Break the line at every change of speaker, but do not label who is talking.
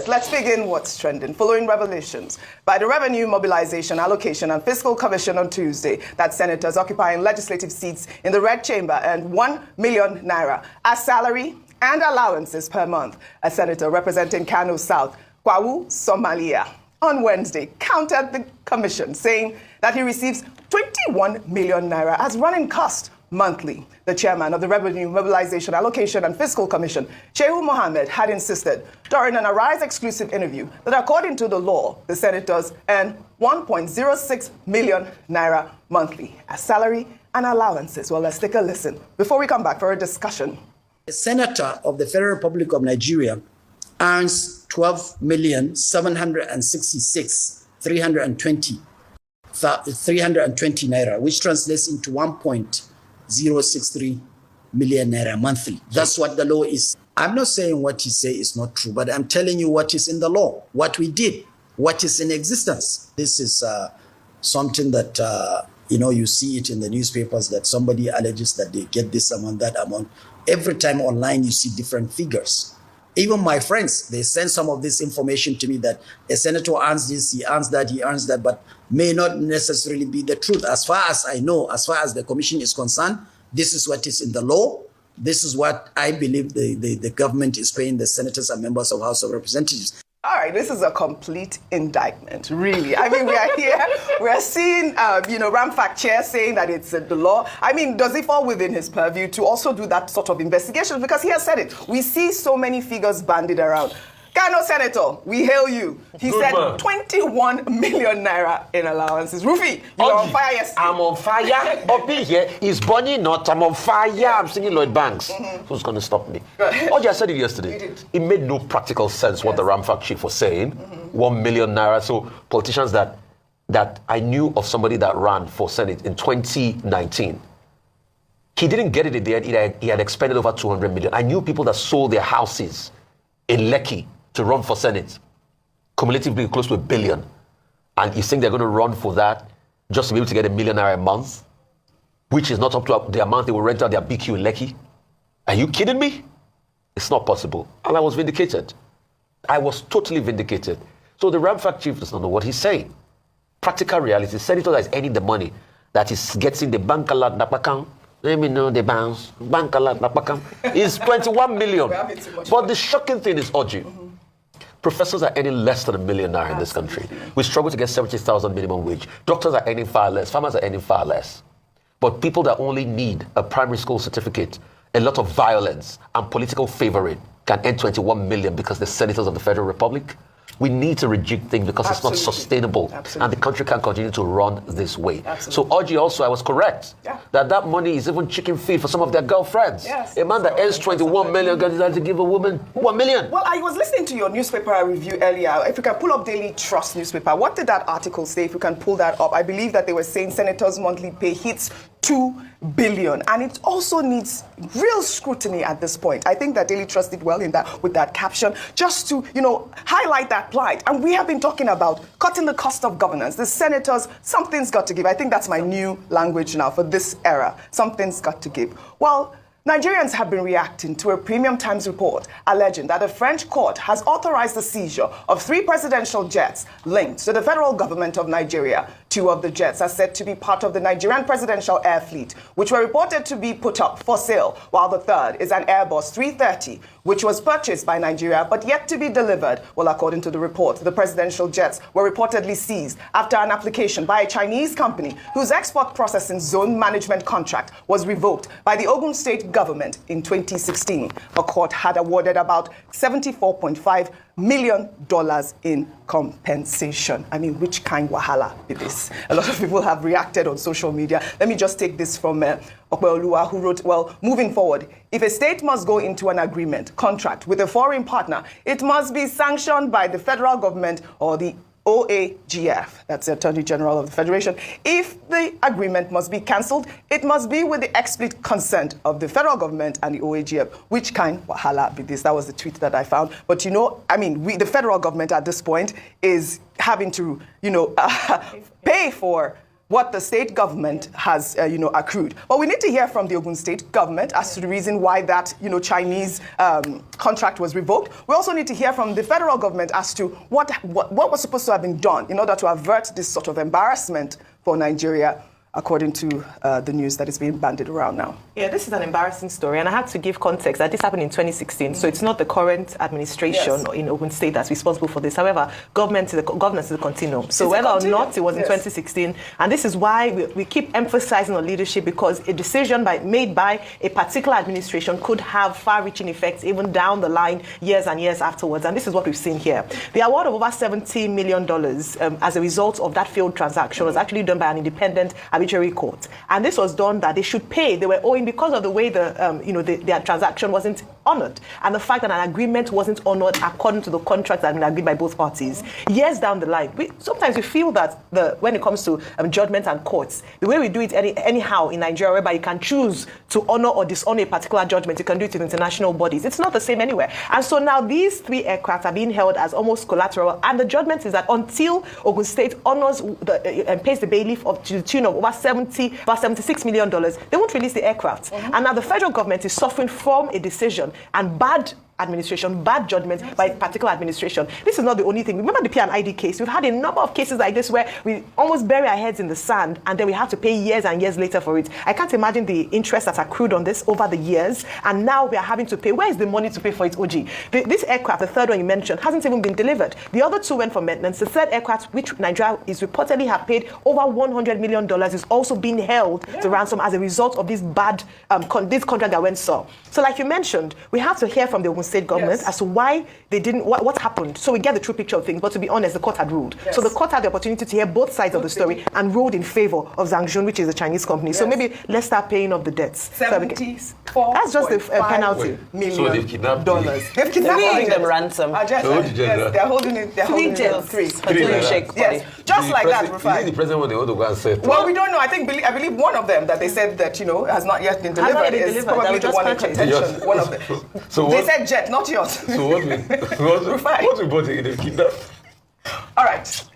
Yes, let's begin what's trending. Following revelations by the Revenue Mobilization, Allocation and Fiscal Commission on Tuesday that senators occupying legislative seats in the Red Chamber earned 1 million naira as salary and allowances per month. A senator representing Kano South, Kwawu Somalia, on Wednesday countered the commission, saying that he receives 21 million naira as running cost monthly. The chairman of the Revenue Mobilization, Allocation and Fiscal Commission, Shehu Mohammed, had insisted during an Arise exclusive interview that according to the law, the senators earn 1.06 million naira monthly as salary and allowances. Well, let's take a listen before we come back for a discussion.
A senator of the Federal Republic of Nigeria earns 12,766,320 naira, which translates into 1.063 million naira monthly. That's what the law is. I'm not saying what you say is not true, but I'm telling you what is in the law, what we did, what is in existence. This is something that, you see it in the newspapers that somebody alleges that they get this amount, that amount. Every time online, you see different figures. Even my friends, they send some of this information to me that a senator earns this, he earns that, but may not necessarily be the truth. As far as I know, as far as the commission is concerned, this is what is in the law. This is what I believe the government is paying the senators and members of House of Representatives.
All right, this is a complete indictment, really. I mean, we are here, we're seeing, Ramfac Chair saying that it's the law. I mean, does it fall within his purview to also do that sort of investigation? Because he has said it. We see so many figures bandied around. Kano Senator, we hail you. He
Good
said
man.
21 million naira in allowances. Rufi, you're on fire yesterday.
I'm on fire. Obi here is Bonnie not. I'm on fire. I'm singing Lloyd Banks. Who's going to stop me? Oji, I said it yesterday.
You did.
It made no practical sense what the Ramfac chief was saying. 1 million naira. So politicians that I knew of somebody that ran for Senate in 2019. He didn't get it in the end. He had expended over 200 million. I knew people that sold their houses in Lekki to run for Senate, cumulatively close to $1 billion. And you think they're going to run for that just to be able to get $1 million a month, which is not up to the amount they will rent out their BQ in Lekki? Are you kidding me? It's not possible. And I was vindicated. I was totally vindicated. So the Ramfac chief does not know what he's saying. Practical reality, senator that is earning the money, that is getting the bank alert napakam, let me know the bounce, bank alert napakam, is 21 million. But the shocking thing is, Oji, professors are earning less than $1 million naira in this country. We struggle to get 70,000 minimum wage. Doctors are earning far less. Farmers are earning far less. But people that only need a primary school certificate, a lot of violence and political favoring can earn 21 million because they're senators of the Federal Republic. We need to rejig things because it's not sustainable. And the country can't continue to run this way. So, Oji, also, I was correct that money is even chicken feed for some of their girlfriends.
Yes,
a man that earns 21 million can to give a woman 1 million.
Well, I was listening to your newspaper review earlier. If you can pull up Daily Trust newspaper, what did that article say? If you can pull that up, I believe that they were saying senators' monthly pay hits 2 billion, and it also needs real scrutiny at this point. I think that Daily Trust did well in that with that caption, just to highlight that plight. And we have been talking about cutting the cost of governance. The senators, something's got to give. I think that's my new language now for this era. Something's got to give. Well, Nigerians have been reacting to a Premium Times report alleging that a French court has authorized the seizure of 3 presidential jets linked to the federal government of Nigeria. 2 of the jets are said to be part of the Nigerian Presidential Air Fleet, which were reported to be put up for sale, while the third is an Airbus 330, which was purchased by Nigeria but yet to be delivered. Well, according to the report, the presidential jets were reportedly seized after an application by a Chinese company whose export processing zone management contract was revoked by the Ogun State government in 2016. A court had awarded about $74.5 million in compensation. I mean, which kind wahala is this? A lot of people have reacted on social media. Let me just take this from Okweoluwa, who wrote, well, moving forward, if a state must go into an agreement, contract with a foreign partner, it must be sanctioned by the federal government or the OAGF, that's the Attorney General of the Federation. If the agreement must be cancelled, it must be with the explicit consent of the federal government and the OAGF. Which kind wahala be this? That was the tweet that I found. But the federal government at this point is having to, pay for what the state government has, accrued. But we need to hear from the Ogun State government as to the reason why that, Chinese contract was revoked. We also need to hear from the federal government as to what was supposed to have been done in order to avert this sort of embarrassment for Nigeria, according to the news that is being bandied around now.
Yeah, this is an embarrassing story, and I had to give context that this happened in 2016, so it's not the current administration in Ogun State that's responsible for this. However, governance is a continuum. So whether or not it was in 2016, and this is why we keep emphasizing on leadership, because a decision made by a particular administration could have far-reaching effects even down the line, years and years afterwards, and this is what we've seen here. The award of over $70 million as a result of that failed transaction was actually done by an independent arbitrary court, and this was done that they should pay. They were owing because of the way their transaction wasn't honored, and the fact that an agreement wasn't honored according to the contract that had been agreed by both parties. Years down the line, sometimes we feel that when it comes to judgment and courts, the way we do it anyhow in Nigeria, whereby you can choose to honor or dishonor a particular judgment, you can do it with international bodies. It's not the same anywhere. And so now these 3 aircraft are being held as almost collateral, and the judgment is that until Ogun State honors and pays the bailiff to the tune of about $76 million, they won't release the aircraft. And now the federal government is suffering from a decision and bad judgment by a particular administration. This is not the only thing. Remember the P&ID case? We've had a number of cases like this where we almost bury our heads in the sand and then we have to pay years and years later for it. I can't imagine the interest that's accrued on this over the years, and now we are having to pay. Where is the money to pay for it, OG? This aircraft, the third one you mentioned, hasn't even been delivered. The other 2 went for maintenance. The third aircraft, which Nigeria is reportedly have paid over $100 million, is also being held to ransom as a result of this bad this contract that went so. So like you mentioned, we have to hear from the Ogun State government as to why they didn't, what happened. So we get the true picture of things. But to be honest, the court had ruled. So the court had the opportunity to hear both sides of the story and ruled in favor of Zhangzhun, which is a Chinese company. So maybe let's start paying off the debts. That's just the penalty.
So they've kidnapped
They've kidnapped them ransom. They're holding it. They're holding it. Three. Yes. Just like that, Rufai.
Is the president what they want to go and say?
Well, we don't know. I believe one of them that they said that has not yet been delivered is probably the one in contention. One of them. So they said jet, not yours.
So what we bought in the kidnap?
All right.